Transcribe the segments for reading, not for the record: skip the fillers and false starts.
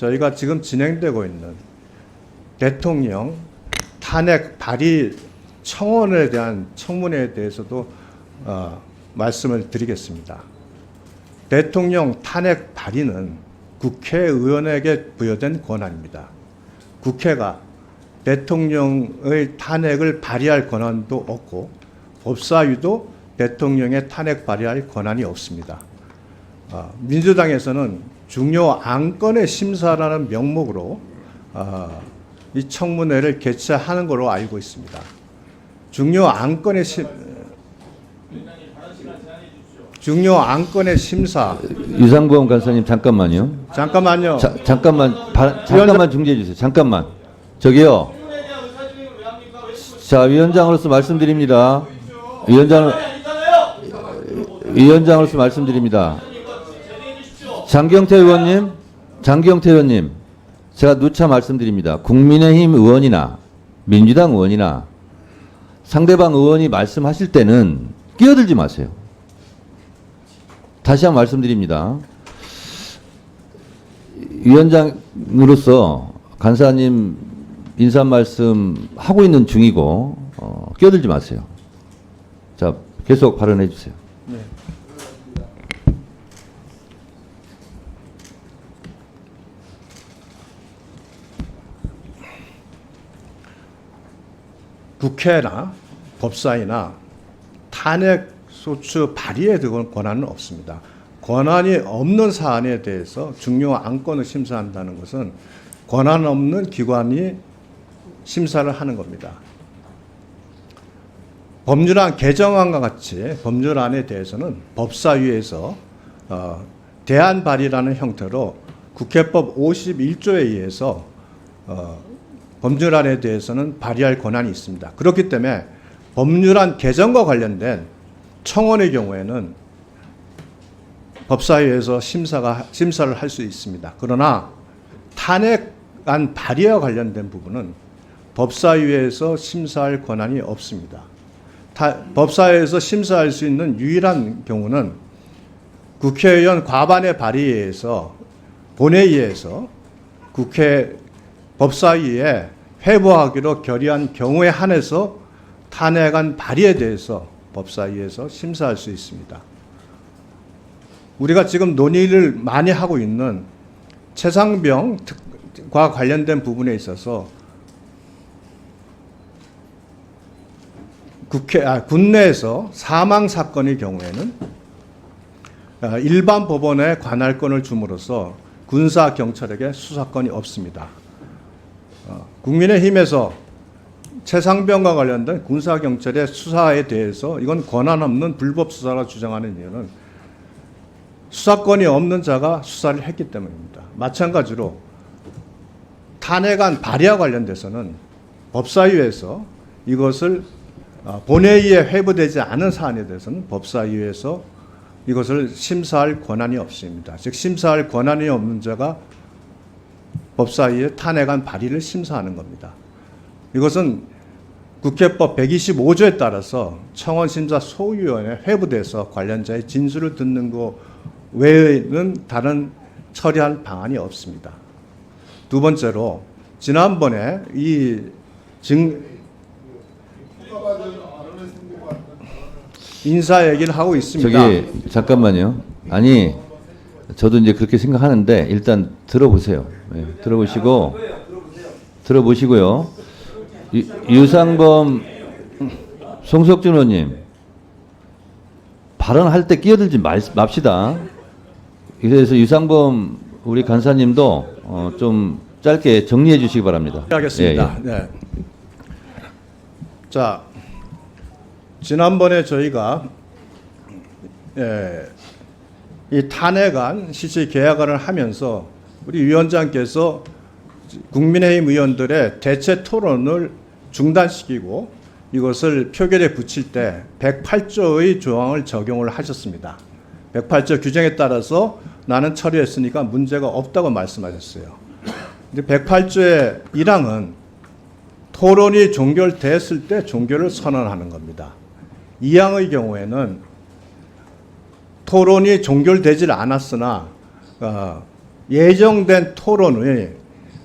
저희가 지금 진행되고 있는 대통령 탄핵 발의 청원에 대한 청문회에 대해서도 말씀을 드리겠습니다. 대통령 탄핵 발의는 국회의원에게 부여된 권한입니다. 국회가 대통령의 탄핵을 발의할 권한도 없고 법사위도 대통령의 탄핵 발의할 권한이 없습니다. 민주당에서는 중요 안건의 심사라는 명목으로 이 청문회를 개최하는 걸로 알고 있습니다. 중요 안건의 심사. 유상범 간사님 잠깐만요. 잠깐만요. 잠깐만 중지해 주세요. 잠깐만. 저기요. 자, 위원장으로서 말씀드립니다. 위원장으로서 말씀드립니다. 장경태 의원님, 제가 누차 말씀드립니다. 국민의힘 의원이나 민주당 의원이나 상대방 의원이 말씀하실 때는 끼어들지 마세요. 다시 한번 말씀드립니다. 위원장으로서 간사님 인사 말씀 하고 있는 중이고 끼어들지 마세요. 자, 계속 발언해 주세요. 네. 국회나 법사위나 탄핵소추 발의에 대한 권한은 없습니다. 권한이 없는 사안에 대해서 중요 안건을 심사한다는 것은 권한 없는 기관이 심사를 하는 겁니다. 법률안 개정안과 같이 법률안에 대해서는 법사위에서 대안 발의라는 형태로 국회법 51조에 의해서 법률안에 대해서는 발의할 권한이 있습니다. 그렇기 때문에 법률안 개정과 관련된 청원의 경우에는 법사위에서 심사를 할 수 있습니다. 그러나 탄핵안 발의와 관련된 부분은 법사위에서 심사할 권한이 없습니다. 법사위에서 심사할 수 있는 유일한 경우는 국회의원 과반의 발의에 의해서 본회의에서 국회 법사위에 회부하기로 결의한 경우에 한해서 탄핵안 발의에 대해서 법사위에서 심사할 수 있습니다. 우리가 지금 논의를 많이 하고 있는 최상병과 관련된 부분에 있어서 군내에서 사망 사건의 경우에는 일반 법원에 관할 건을 줌으로써 군사 경찰에게 수사권이 없습니다. 국민의힘에서 최상병과 관련된 군사 경찰의 수사에 대해서 이건 권한 없는 불법 수사라 주장하는 이유는 수사권이 없는 자가 수사를 했기 때문입니다. 마찬가지로 탄핵안 발의와 관련돼서는 법사위에서 이것을 본회의에 회부되지 않은 사안에 대해서는 법사위에서 이것을 심사할 권한이 없습니다. 즉 심사할 권한이 없는 자가 법사위의 탄핵안 발의를 심사하는 겁니다. 이것은 국회법 125조에 따라서 청원심사 소위원회 회부돼서 관련자의 진술을 듣는 것 외에는 다른 처리할 방안이 없습니다. 두 번째로 지난번에 인사 얘기를 하고 있습니다. 저기 잠깐만요. 아니 저도 이제 그렇게 생각하는데 일단 들어보세요. 네, 들어보시고요. 유상범 송석준 의원님 발언할 때 끼어들지 맙시다. 그래서 유상범 우리 간사님도 좀 짧게 정리해 주시기 바랍니다. 하겠습니다. 예, 예. 네. 자, 지난번에 저희가 이 탄핵안 실시 계약안을 하면서 우리 위원장께서 국민의힘 의원들의 대체 토론을 중단시키고 이것을 표결에 붙일 때 108조의 조항을 적용을 하셨습니다. 108조 규정에 따라서 나는 처리했으니까 문제가 없다고 말씀하셨어요. 근데 108조의 1항은 토론이 종결됐을 때 종결을 선언하는 겁니다. 2항의 경우에는 토론이 종결되질 않았으나 예정된 토론이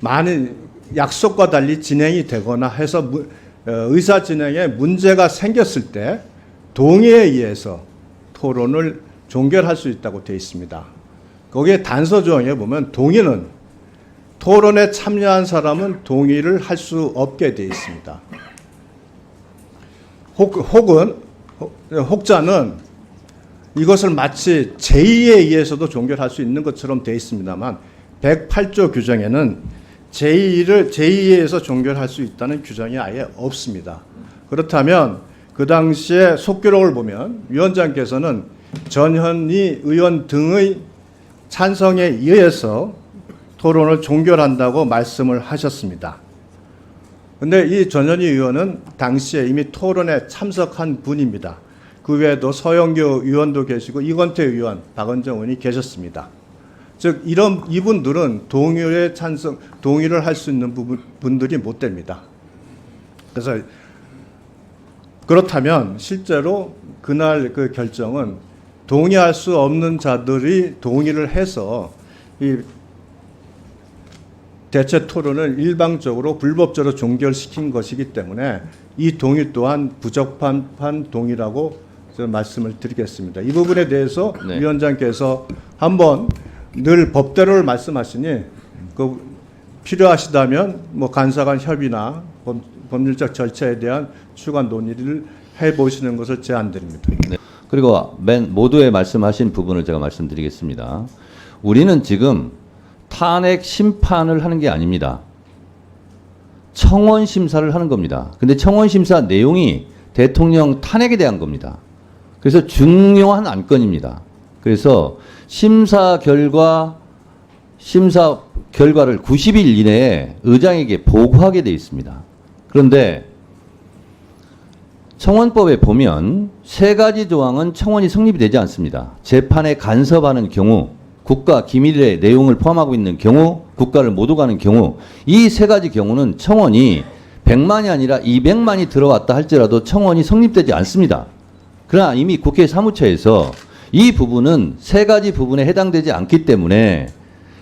많은 약속과 달리 진행이 되거나 해서 의사 진행에 문제가 생겼을 때 동의에 의해서 토론을 종결할 수 있다고 되어 있습니다. 거기에 단서 조항에 보면 동의는 토론에 참여한 사람은 동의를 할 수 없게 되어 있습니다. 혹자는 이것을 마치 제의에 의해서도 종결할 수 있는 것처럼 되어 있습니다만 108조 규정에는 제의에 의해서 종결할 수 있다는 규정이 아예 없습니다. 그렇다면 그 당시에 속기록을 보면 위원장께서는 전현희 의원 등의 찬성에 의해서 토론을 종결한다고 말씀을 하셨습니다. 그런데 이 전현희 의원은 당시에 이미 토론에 참석한 분입니다. 그 외에도 서영교 의원도 계시고 이건태 의원, 박은정 의원이 계셨습니다. 즉 이분들은 동의를 할 수 있는 분들이 못 됩니다. 그래서 그렇다면 실제로 그날 그 결정은 동의할 수 없는 자들이 동의를 해서 이 대체 토론을 일방적으로 불법적으로 종결시킨 것이기 때문에 이 동의 또한 부적합한 동의라고 저는 말씀을 드리겠습니다. 이 부분에 대해서 네. 위원장께서 한번 늘 법대로를 말씀하시니 그 필요하시다면 뭐 간사간 협의나 법률적 절차에 대한 추가 논의를 해보시는 것을 제안드립니다. 네. 그리고 모두의 말씀하신 부분을 제가 말씀드리겠습니다. 우리는 지금 탄핵 심판을 하는 게 아닙니다. 청원 심사를 하는 겁니다. 근데 청원 심사 내용이 대통령 탄핵에 대한 겁니다. 그래서 중요한 안건입니다. 그래서 심사 결과를 90일 이내에 의장에게 보고하게 돼 있습니다. 그런데 청원법에 보면 세 가지 조항은 청원이 성립이 되지 않습니다. 재판에 간섭하는 경우, 국가 기밀의 내용을 포함하고 있는 경우, 국가를 못 오가는 경우, 이 세 가지 경우는 청원이 100만이 아니라 200만이 들어왔다 할지라도 청원이 성립되지 않습니다. 그러나 이미 국회 사무처에서 이 부분은 세 가지 부분에 해당되지 않기 때문에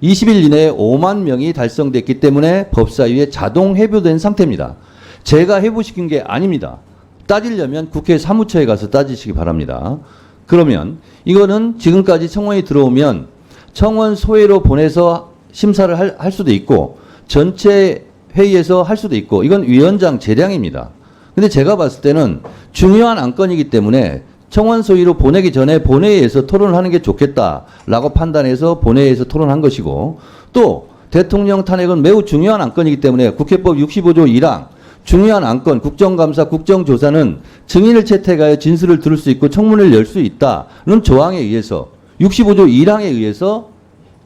20일 이내에 5만 명이 달성됐기 때문에 법사위에 자동 회부된 상태입니다. 제가 회부시킨 게 아닙니다. 따지려면 국회 사무처에 가서 따지시기 바랍니다. 그러면 이거는 지금까지 청원이 들어오면 청원 소회로 보내서 심사를 할 수도 있고 전체 회의에서 할 수도 있고 이건 위원장 재량입니다. 근데 제가 봤을 때는 중요한 안건이기 때문에 청원 소위로 보내기 전에 본회의에서 토론을 하는 게 좋겠다라고 판단해서 본회의에서 토론한 것이고 또 대통령 탄핵은 매우 중요한 안건이기 때문에 국회법 65조 1항 중요한 안건 국정감사 국정조사는 증인을 채택하여 진술을 들을 수 있고 청문회를 열 수 있다는 조항에 의해서 65조 1항에 의해서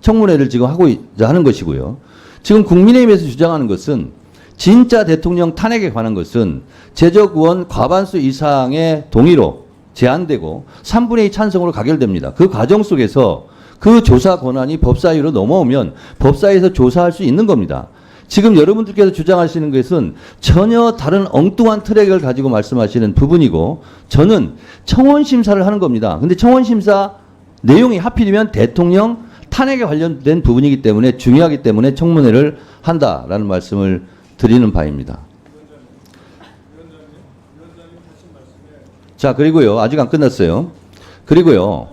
청문회를 지금 하는 것이고요. 지금 국민의힘에서 주장하는 것은 진짜 대통령 탄핵에 관한 것은 제적 의원 과반수 이상의 동의로 제한되고 3분의 2 찬성으로 가결됩니다. 그 과정 속에서 그 조사 권한이 법사위로 넘어오면 법사위에서 조사할 수 있는 겁니다. 지금 여러분들께서 주장하시는 것은 전혀 다른 엉뚱한 트랙을 가지고 말씀하시는 부분이고 저는 청원 심사를 하는 겁니다. 근데 청원 심사 내용이 하필이면 대통령 탄핵에 관련된 부분이기 때문에 중요하기 때문에 청문회를 한다라는 말씀을 드리는 바입니다. 자, 그리고요. 아직 안 끝났어요. 그리고요.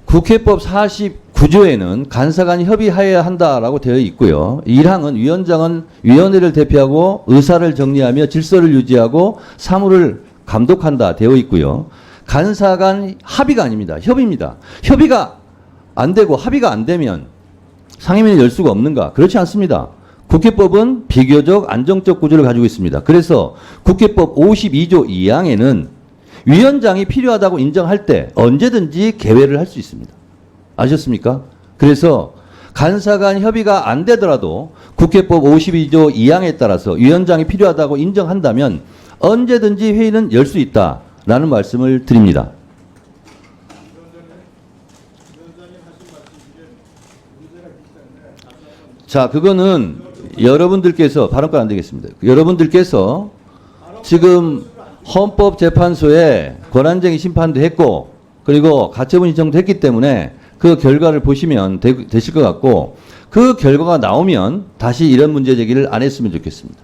국회법 49조에는 간사간 협의하여야 한다라고 되어 있고요. 1항은 위원장은 위원회를 대표하고 의사를 정리하며 질서를 유지하고 사무를 감독한다 되어 있고요. 간사간 합의가 아닙니다. 협의입니다. 협의가 안 되고 합의가 안 되면 상임위를 열 수가 없는가? 그렇지 않습니다. 국회법은 비교적 안정적 구조를 가지고 있습니다. 그래서 국회법 52조 2항에는 위원장이 필요하다고 인정할 때 언제든지 개회를 할 수 있습니다. 아셨습니까? 그래서 간사간 협의가 안 되더라도 국회법 52조 2항에 따라서 위원장이 필요하다고 인정한다면 언제든지 회의는 열 수 있다라는 말씀을 드립니다. 자, 그거는 여러분들께서 발언권 안 되겠습니다. 여러분들께서 지금 헌법재판소에 권한쟁의 심판도 했고 그리고 가처분 신청도 했기 때문에 그 결과를 보시면 되실 것 같고 그 결과가 나오면 다시 이런 문제 제기를 안 했으면 좋겠습니다.